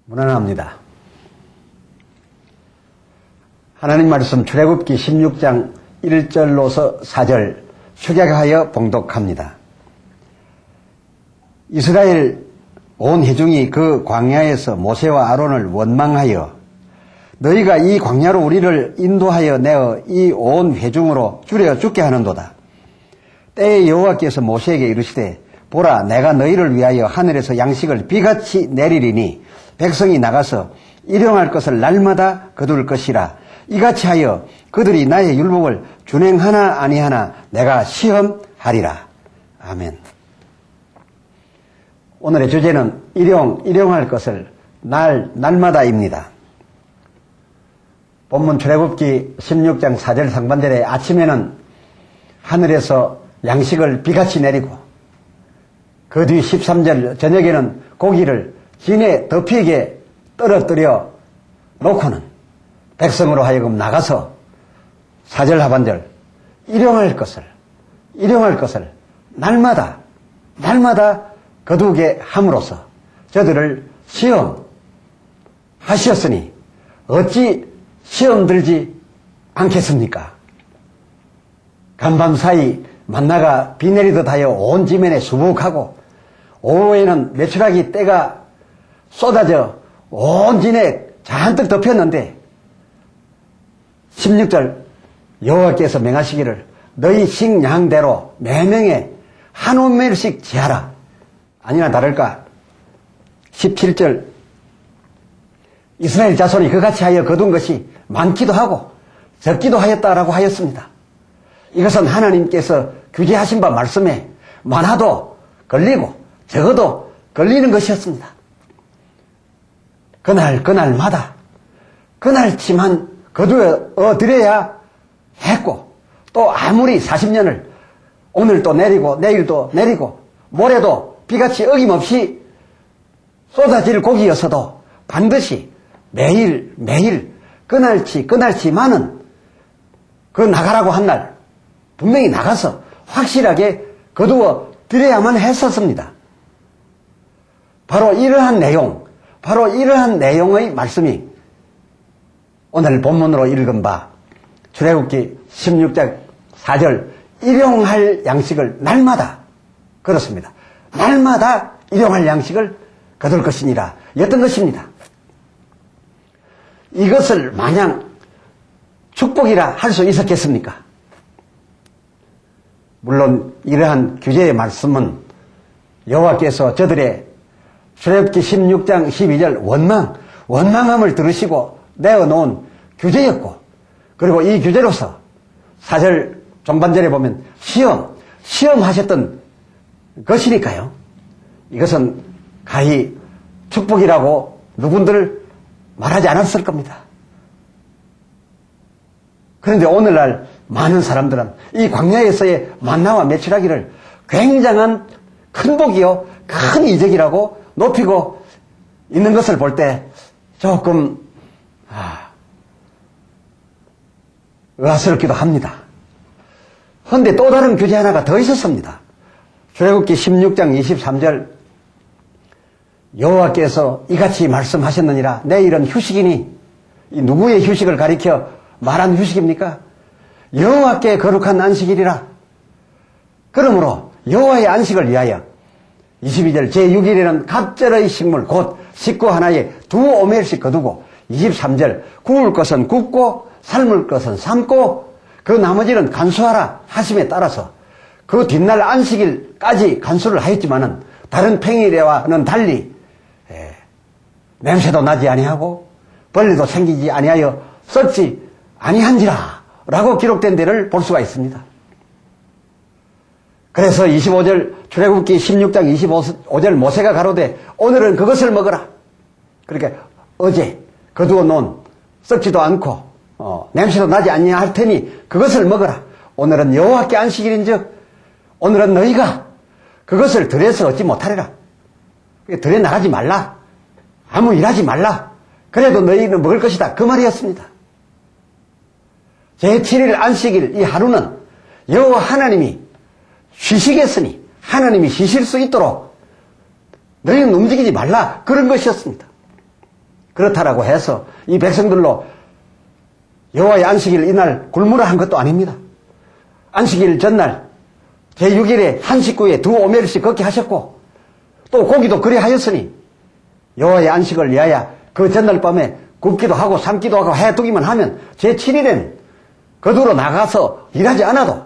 무난합니다. 하나님 말씀 출애굽기 16장 1절로서 4절 축약하여 봉독합니다. 이스라엘 온 회중이 그 광야에서 모세와 아론을 원망하여 너희가 이 광야로 우리를 인도하여 내어 이 온 회중으로 줄여 죽게 하는도다. 때에 여호와께서 모세에게 이르시되 보라, 내가 너희를 위하여 하늘에서 양식을 비같이 내리리니 백성이 나가서 일용할 것을 날마다 거둘 것이라. 이같이 하여 그들이 나의 율법을 준행하나 아니하나 내가 시험하리라. 아멘. 오늘의 주제는 일용할 것을 날마다입니다. 본문 출애굽기 16장 4절 상반절에 아침에는 하늘에서 양식을 비같이 내리고 그 뒤 13절 저녁에는 고기를 진에 덮이게 떨어뜨려 놓고는 백성으로 하여금 나가서 4절 하반절 일용할 것을 날마다 거두게 함으로써 저들을 시험하셨으니 어찌 시험 들지 않겠습니까? 간밤사이 만나가 비 내리듯 하여 온 지면에 수북하고 오후에는 메추라기 때가 쏟아져 온 진에 잔뜩 덮였는데 16절 여호와께서 명하시기를 너희 식량대로 매명에 한 오멜씩 지하라. 아니나 다를까 17절 이스라엘 자손이 그같이 하여 거둔 것이 많기도 하고 적기도 하였다라고 하였습니다. 이것은 하나님께서 규제하신 바 말씀에 많아도 걸리고 적어도 걸리는 것이었습니다. 그날마다 그날치만 거두어 드려야 했고 또 아무리 40년을 오늘도 내리고 내일도 내리고 모레도 비같이 어김없이 쏟아질 고기였어도 반드시 매일 그날치만은 그 나가라고 한 날 분명히 나가서 확실하게 거두어 드려야만 했었습니다. 바로 이러한 내용의 말씀이 오늘 본문으로 읽은 바 출애굽기 16장 4절 일용할 양식을 날마다 그렇습니다. 날마다 일용할 양식을 거둘 것이니라 였던 것입니다. 이것을 마냥 축복이라 할 수 있었겠습니까? 물론 이러한 규제의 말씀은 여호와께서 저들의 출애굽기 16장 12절 원망함을 들으시고 내어놓은 규제였고 그리고 이 규제로서 4절 종반절에 보면 시험하셨던 것이니까요. 이것은 가히 축복이라고 누군들 말하지 않았을 겁니다. 그런데 오늘날 많은 사람들은 이 광야에서의 만나와 메추라기를 굉장한 큰 복이요 큰 이적이라고 높이고 있는 것을 볼 때 조금 의아스럽기도 합니다. 그런데 또 다른 규제 하나가 더 있었습니다. 출애굽기 16장 23절 여호와께서 이같이 말씀하셨느니라 내일은 휴식이니 이 누구의 휴식을 가리켜 말한 휴식입니까? 여호와께 거룩한 안식일이라. 그러므로 여호와의 안식을 위하여 22절 제6일에는 갑절의 식물 곧 식구 하나에 2오멜씩 거두고 23절 구울 것은 굽고 삶을 것은 삶고 그 나머지는 간수하라 하심에 따라서 그 뒷날 안식일까지 간수를 하였지만은 다른 평일에와는 달리 냄새도 나지 아니하고 벌레도 생기지 아니하여 썩지 아니한지라 라고 기록된 데를 볼 수가 있습니다. 그래서 25절 출애굽기 16장 25절 모세가 가로되 오늘은 그것을 먹어라. 그러니까 어제 거두어 놓은 썩지도 않고 냄새도 나지 아니할 테니 그것을 먹어라. 오늘은 여호와께 안식일인즉 오늘은 너희가 그것을 들여서 얻지 못하리라. 들여 나가지 말라. 아무 일하지 말라. 그래도 너희는 먹을 것이다. 그 말이었습니다. 제7일 안식일 이 하루는 여호와 하나님이 쉬시겠으니 하나님이 쉬실 수 있도록 너희는 움직이지 말라 그런 것이었습니다. 그렇다라고 해서 이 백성들로 여호와의 안식일 이날 굶으라 한 것도 아닙니다. 안식일 전날 제6일에 한 식구에 2오멜씩 걷게 하셨고 또 고기도 그리 하였으니 여호와의 안식을 위하여 그 전날 밤에 굽기도 하고 삶기도 하고 해두기만 하면 제7일에는 거두러 나가서 일하지 않아도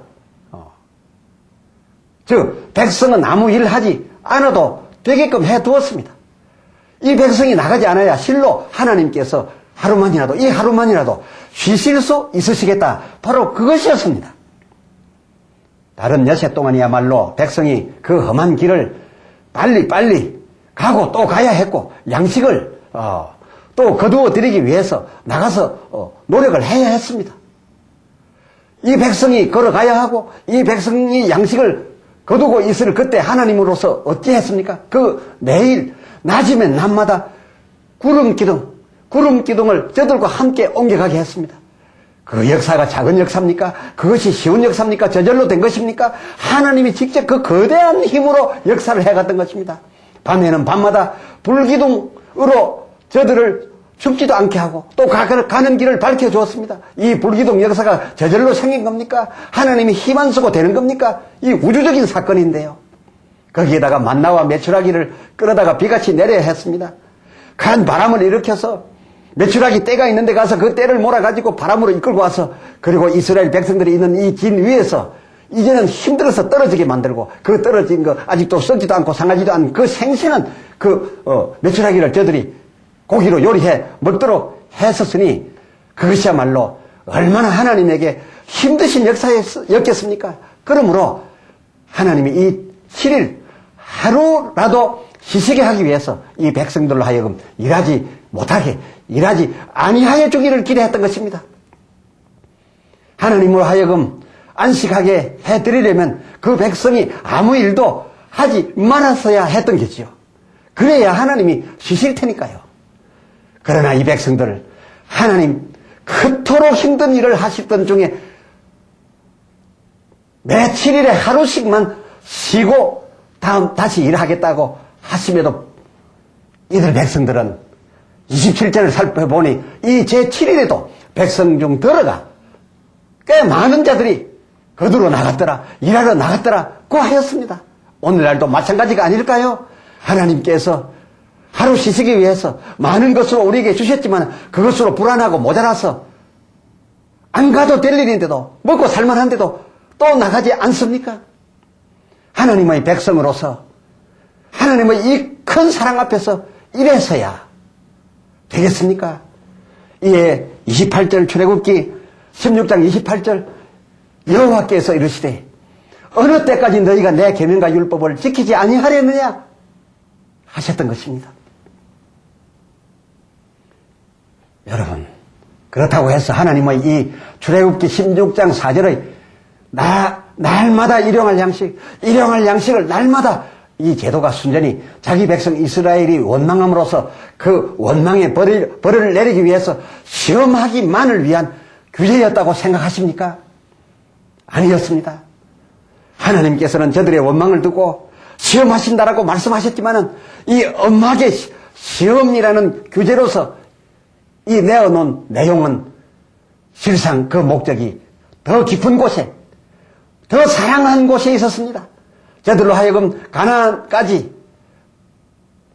즉 백성은 아무 일 하지 않아도 되게끔 해두었습니다. 이 백성이 나가지 않아야 실로 하나님께서 하루만이라도 이 하루만이라도 쉬실 수 있으시겠다. 바로 그것이었습니다. 다른 여세 동안이야말로 백성이 그 험한 길을 빨리 가고 또 가야 했고 양식을 또 거두어 드리기 위해서 나가서 노력을 해야 했습니다. 이 백성이 걸어가야 하고 이 백성이 양식을 거두고 있을 그때 하나님으로서 어찌했습니까? 그 매일 낮이면 낮마다 구름 기둥을 저들과 함께 옮겨가게 했습니다. 그 역사가 작은 역사입니까? 그것이 쉬운 역사입니까? 저절로 된 것입니까? 하나님이 직접 그 거대한 힘으로 역사를 해갔던 것입니다. 밤에는 밤마다 불기둥으로 저들을 춥지도 않게 하고 또 가는 길을 밝혀주었습니다. 이 불기둥 역사가 저절로 생긴 겁니까? 하나님이 힘 안 쓰고 되는 겁니까? 이 우주적인 사건인데요. 거기에다가 만나와 메추라기를 끌어다가 비같이 내려야 했습니다. 간 바람을 일으켜서 메추라기 떼가 있는데 가서 그 떼를 몰아가지고 바람으로 이끌고 와서 그리고 이스라엘 백성들이 있는 이 진 위에서 이제는 힘들어서 떨어지게 만들고 그 떨어진 거 아직도 썩지도 않고 상하지도 않은 그 생생한 메추라기를 저들이 고기로 요리해 먹도록 했었으니 그것이야말로 얼마나 하나님에게 힘드신 역사였겠습니까? 그러므로 하나님이 이 7일 하루라도 쉬시게 하기 위해서 이 백성들로 하여금 일하지 못하게 일하지 아니하여 주기를 기대했던 것입니다. 하나님으로 하여금 안식하게 해드리려면 그 백성이 아무 일도 하지 말았어야 했던 거지요. 그래야 하나님이 쉬실 테니까요. 그러나 이 백성들 하나님 그토록 힘든 일을 하시던 중에 매 7일에 하루씩만 쉬고 다시 일하겠다고 하심에도 이들 백성들은 27절을 살펴보니 이 제7일에도 백성 중 들어가 꽤 많은 자들이 거두러 나갔더라 일하러 나갔더라고 하였습니다. 오늘날도 마찬가지가 아닐까요? 하나님께서 하루 쉬시기 위해서 많은 것으로 우리에게 주셨지만 그것으로 불안하고 모자라서 안 가도 될 일인데도 먹고 살만한데도 또 나가지 않습니까? 하나님의 백성으로서 하나님의 이 큰 사랑 앞에서 이래서야 되겠습니까? 이에 28절 출애굽기 16장 28절 여호와께서 이르시되 어느 때까지 너희가 내 계명과 율법을 지키지 아니하려느냐 하셨던 것입니다. 여러분 그렇다고 해서 하나님의 이 출애굽기 16장 4절의 날마다 일용할 양식을 날마다 이 제도가 순전히 자기 백성 이스라엘이 원망함으로써 그 원망의 벌을 내리기 위해서 시험하기만을 위한 규제였다고 생각하십니까? 아니었습니다. 하나님께서는 저들의 원망을 듣고 시험하신다라고 말씀하셨지만은 이 엄하게 시험이라는 규제로서 이 내어놓은 내용은 실상 그 목적이 더 깊은 곳에 더 사랑한 곳에 있었습니다. 저들로 하여금 가나안까지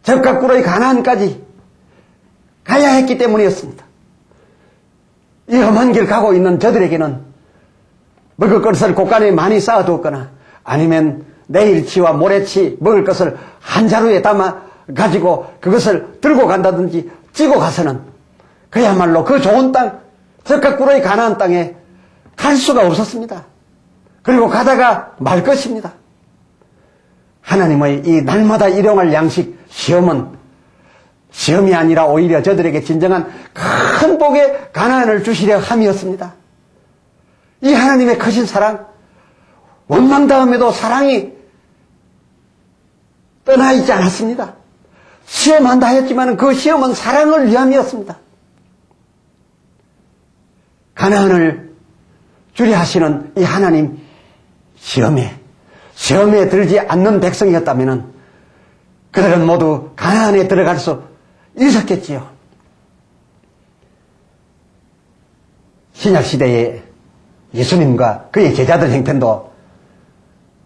적각구로의 가나안까지 가야 했기 때문이었습니다. 이 험한 길 가고 있는 저들에게는 먹을 것을 곳간에 많이 쌓아두었거나 아니면 내일치와 모레치 먹을 것을 한 자루에 담아 가지고 그것을 들고 간다든지 찌고 가서는 그야말로 그 좋은 땅 적각구로의 가나안 땅에 갈 수가 없었습니다. 그리고 가다가 말 것입니다. 하나님의 이 날마다 일용할 양식 시험이 아니라 오히려 저들에게 진정한 큰 복의 가나안을 주시려 함이었습니다. 이 하나님의 크신 사랑, 원망 다음에도 사랑이 떠나 있지 않았습니다. 시험한다 했지만 그 시험은 사랑을 위함이었습니다. 가나안을 주려 하시는 이 하나님 시험에 들지 않는 백성이었다면 그들은 모두 가나안에 들어갈 수 있었겠지요. 신약시대의 예수님과 그의 제자들 형편도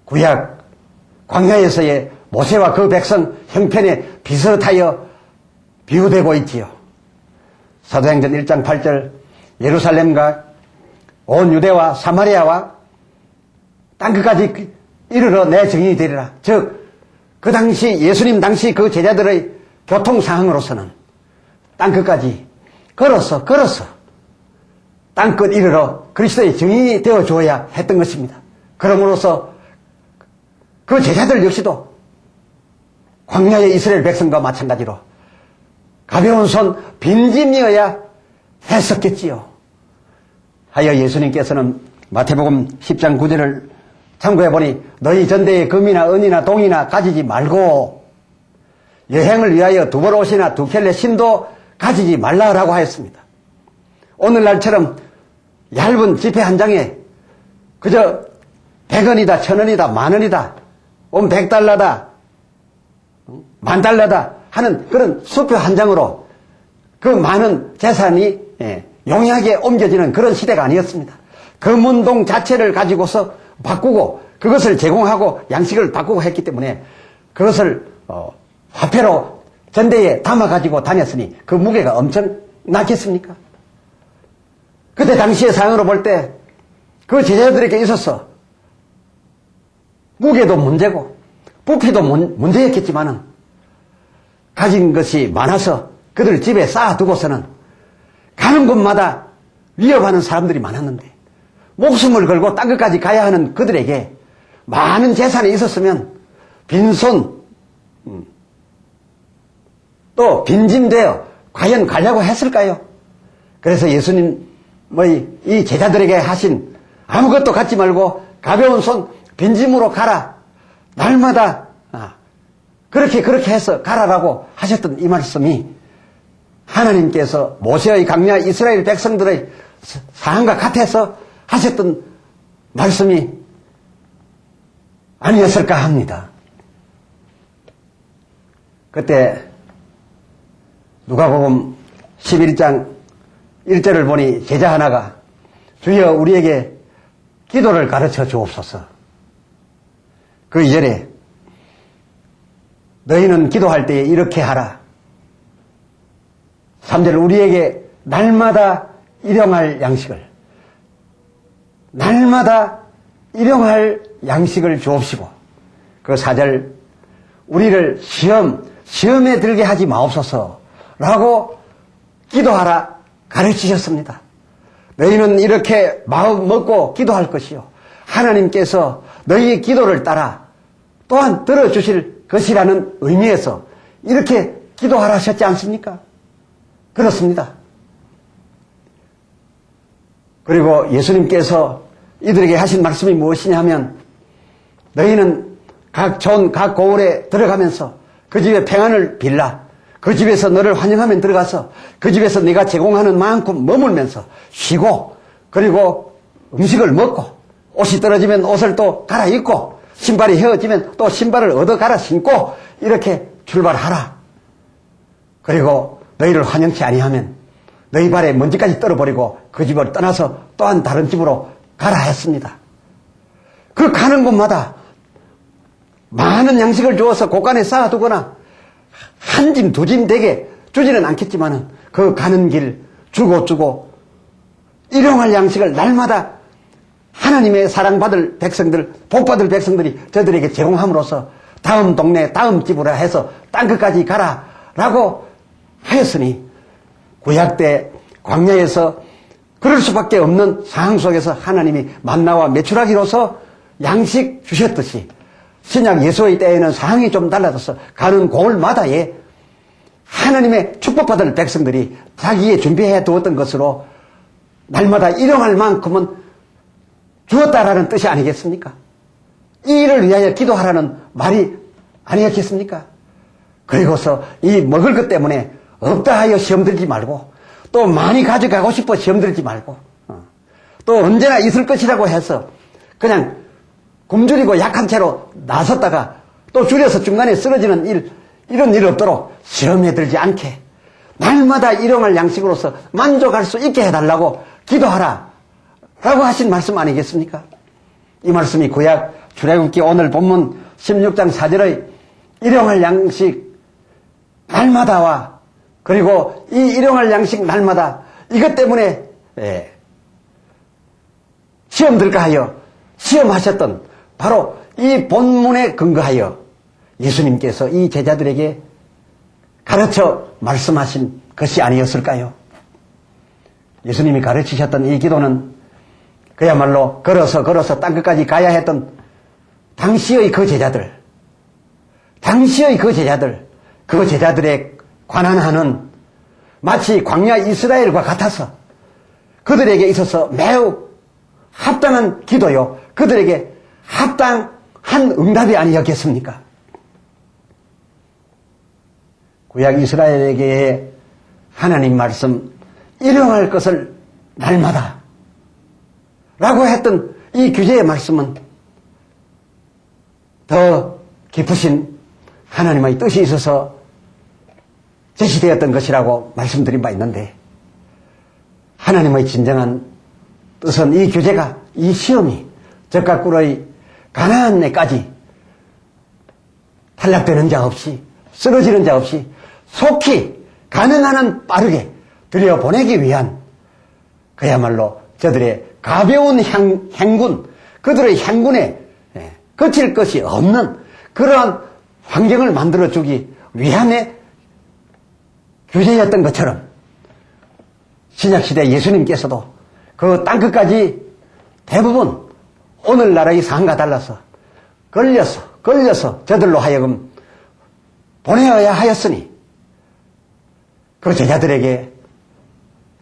구약 광야에서의 모세와 그 백성 형편에 비슷하여 비유되고 있지요. 사도행전 1장 8절 예루살렘과 온 유대와 사마리아와 땅끝까지 이르러 내 증인이 되리라. 즉 그 당시 예수님 당시 그 제자들의 교통 상황으로서는 땅끝까지 걸어서 땅끝 이르러 그리스도의 증인이 되어줘야 했던 것입니다. 그러므로서 그 제자들 역시도 광야의 이스라엘 백성과 마찬가지로 가벼운 손 빈짐이어야 했었겠지요. 하여 예수님께서는 마태복음 10장 9절을 참고해보니 너희 전대에 금이나 은이나 동이나 가지지 말고 여행을 위하여 두벌 옷이나 두 켤레 신도 가지지 말라라고 하였습니다. 오늘날처럼 얇은 지폐 한 장에 그저 100원이다 1000원이다 만원이다 100달러다 10,000달러다 하는 그런 수표 한 장으로 그 많은 재산이 용이하게 옮겨지는 그런 시대가 아니었습니다. 금운동 자체를 가지고서 바꾸고 그것을 제공하고 양식을 바꾸고 했기 때문에 그것을 화폐로 전대에 담아가지고 다녔으니 그 무게가 엄청났겠습니까? 그때 당시의 상황으로 볼 때 그 제자들에게 있어서 무게도 문제고 부피도 문제였겠지만은 가진 것이 많아서 그들 집에 쌓아두고서는 가는 곳마다 위협하는 사람들이 많았는데 목숨을 걸고 땅끝까지 가야 하는 그들에게 많은 재산이 있었으면 빈손 또 빈짐되어 과연 가려고 했을까요? 그래서 예수님의 이 제자들에게 하신 아무것도 갖지 말고 가벼운 손 빈짐으로 가라. 날마다 그렇게 해서 가라라고 하셨던 이 말씀이 하나님께서 모세의 강야 이스라엘 백성들의 상황과 같아서 하셨던 말씀이 아니었을까 합니다. 그때 누가복음 11장 1절을 보니 제자 하나가 주여 우리에게 기도를 가르쳐 주옵소서. 그 이전에 너희는 기도할 때에 이렇게 하라. 3절 우리에게 날마다 일용할 양식을 주옵시고 그 4절 우리를 시험에 들게 하지 마옵소서라고 기도하라 가르치셨습니다. 너희는 이렇게 마음 먹고 기도할 것이요 하나님께서 너희의 기도를 따라 또한 들어주실 것이라는 의미에서 이렇게 기도하라 하셨지 않습니까? 그렇습니다. 그리고 예수님께서 이들에게 하신 말씀이 무엇이냐 하면 너희는 각 고을에 들어가면서 그 집에 평안을 빌라. 그 집에서 너를 환영하면 들어가서 그 집에서 네가 제공하는 만큼 머물면서 쉬고 그리고 음식을 먹고 옷이 떨어지면 옷을 또 갈아입고 신발이 헤어지면 또 신발을 얻어 갈아 신고 이렇게 출발하라. 그리고 너희를 환영치 아니하면 너희 발에 먼지까지 떨어버리고 그 집을 떠나서 또한 다른 집으로 가라 했습니다. 그 가는 곳마다 많은 양식을 주어서 곳간에 쌓아두거나 한 짐, 두 짐 되게 주지는 않겠지만은 그 가는 길 주고 일용할 양식을 날마다 하나님의 사랑받을 백성들, 복받을 백성들이 저들에게 제공함으로써 다음 동네, 다음 집으로 해서 땅끝까지 가라라고 하였으니 구약 때 광야에서 그럴 수밖에 없는 상황 속에서 하나님이 만나와 메추라기로서 양식 주셨듯이 신약 예수의 때에는 상황이 좀 달라져서 가는 고을마다에 하나님의 축복받을 백성들이 자기의 준비해 두었던 것으로 날마다 일용할 만큼은 주었다라는 뜻이 아니겠습니까? 이 일을 위하여 기도하라는 말이 아니었겠습니까? 그리고서 이 먹을 것 때문에 없다 하여 시험 들지 말고 또 많이 가져가고 싶어 시험 들지 말고 또 언제나 있을 것이라고 해서 그냥 굶주리고 약한 채로 나섰다가 또 줄여서 중간에 쓰러지는 이런 일 없도록 시험에 들지 않게 날마다 일용할 양식으로서 만족할 수 있게 해달라고 기도하라 라고 하신 말씀 아니겠습니까? 이 말씀이 구약 출애굽기 오늘 본문 16장 4절의 일용할 양식 날마다와 그리고 이 일용할 양식 날마다 이것 때문에 시험 들까 하여 시험하셨던 바로 이 본문에 근거하여 예수님께서 이 제자들에게 가르쳐 말씀하신 것이 아니었을까요? 예수님이 가르치셨던 이 기도는 그야말로 걸어서 땅끝까지 가야 했던 당시의 그 제자들에 관한하는 마치 광야 이스라엘과 같아서 그들에게 있어서 매우 합당한 기도요, 그들에게 합당한 응답이 아니었겠습니까? 구약 이스라엘에게 하나님 말씀 일용할 것을 날마다 라고 했던 이 규제의 말씀은 더 깊으신 하나님의 뜻이 있어서 제시되었던 것이라고 말씀드린 바 있는데, 하나님의 진정한 뜻은 이 규제가, 이 시험이 적과 꿀의 가나안에까지 탈락되는 자 없이, 쓰러지는 자 없이 속히 가능한 한 빠르게 들여보내기 위한 그야말로 저들의 가벼운 행군, 그들의 행군에 거칠 것이 없는 그러한 환경을 만들어주기 위함의 규제였던 것처럼 신약시대 예수님께서도 그 땅끝까지 대부분 오늘날의 상황과 달라서 걸려서 저들로 하여금 보내어야 하였으니 그 제자들에게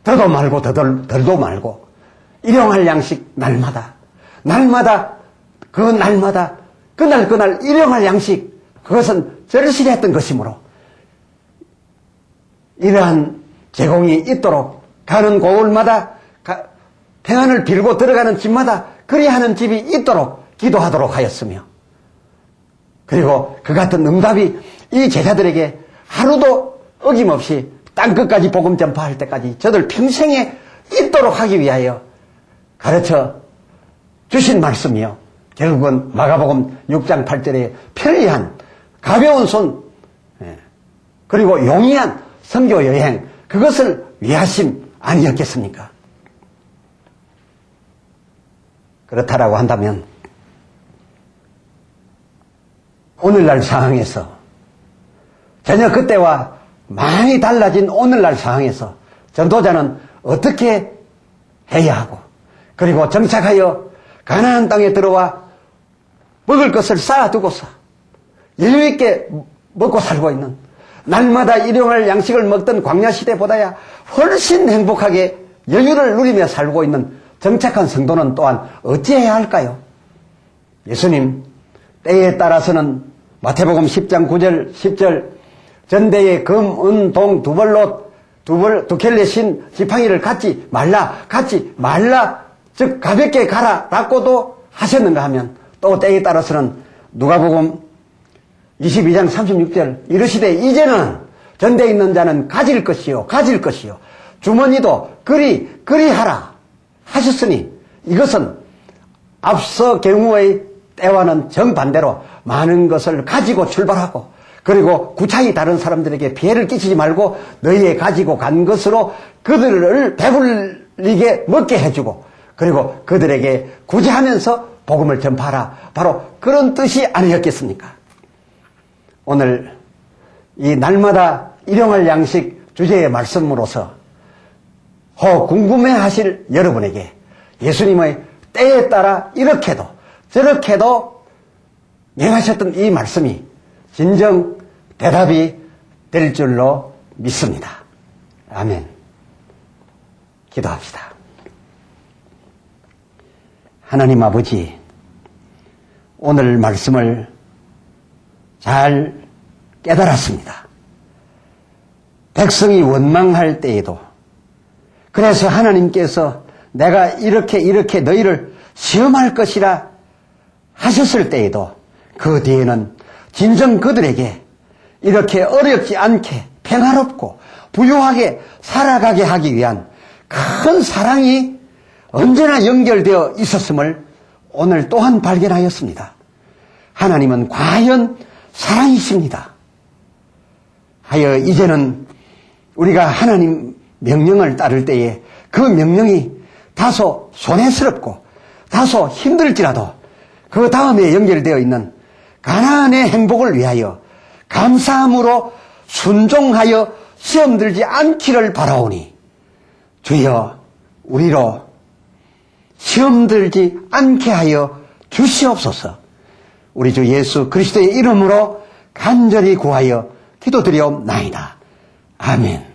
더도 말고 덜도 말고 일용할 양식 날마다 그날 일용할 양식, 그것은 절실했던 것이므로 이러한 제공이 있도록 가는 고을마다 평안을 빌고 들어가는 집마다 그리하는 집이 있도록 기도하도록 하였으며, 그리고 그 같은 응답이 이 제자들에게 하루도 어김없이 땅끝까지 복음 전파할 때까지 저들 평생에 있도록 하기 위하여 가르쳐 주신 말씀이요, 결국은 마가복음 6장 8절에 편리한 가벼운 손 그리고 용이한 선교 여행, 그것을 위하심 아니었겠습니까? 그렇다라고 한다면 오늘날 상황에서, 전혀 그때와 많이 달라진 오늘날 상황에서 전도자는 어떻게 해야 하고, 그리고 정착하여 가나안 땅에 들어와 먹을 것을 쌓아두고서 여유있게 먹고 살고 있는, 날마다 일용할 양식을 먹던 광야시대보다야 훨씬 행복하게 여유를 누리며 살고 있는 정착한 성도는 또한 어찌해야 할까요? 예수님 때에 따라서는 마태복음 10장 9절 10절 전대에 금, 은, 동 두 켤레 신 지팡이를 갖지 말라 즉 가볍게 가라 라고도 하셨는가 하면, 또 때에 따라서는 누가복음 22장 36절 이르시되 이제는 전대에 있는 자는 가질 것이요 주머니도 그리하라 하셨으니, 이것은 앞서 경우의 때와는 정반대로 많은 것을 가지고 출발하고, 그리고 구차히 다른 사람들에게 피해를 끼치지 말고 너희의 가지고 간 것으로 그들을 배불리게 먹게 해주고, 그리고 그들에게 구제하면서 복음을 전파하라, 바로 그런 뜻이 아니었겠습니까? 오늘 이 날마다 일용할 양식 주제의 말씀으로서 혹 궁금해하실 여러분에게 예수님의 때에 따라 이렇게도 저렇게도 명하셨던 이 말씀이 진정 대답이 될 줄로 믿습니다. 아멘. 기도합시다. 하나님 아버지, 오늘 말씀을 잘 깨달았습니다. 백성이 원망할 때에도, 그래서 하나님께서 내가 이렇게 너희를 시험할 것이라 하셨을 때에도 그 뒤에는 진정 그들에게 이렇게 어렵지 않게 평화롭고 부유하게 살아가게 하기 위한 큰 사랑이 언제나 연결되어 있었음을 오늘 또한 발견하였습니다. 하나님은 과연 사랑이십니다. 하여 이제는 우리가 하나님 명령을 따를 때에 그 명령이 다소 손해스럽고 다소 힘들지라도 그 다음에 연결되어 있는 가나안의 행복을 위하여 감사함으로 순종하여 시험 들지 않기를 바라오니 주여 우리로 시험 들지 않게 하여 주시옵소서. 우리 주 예수 그리스도의 이름으로 간절히 구하여 기도드리옵나이다. 아멘.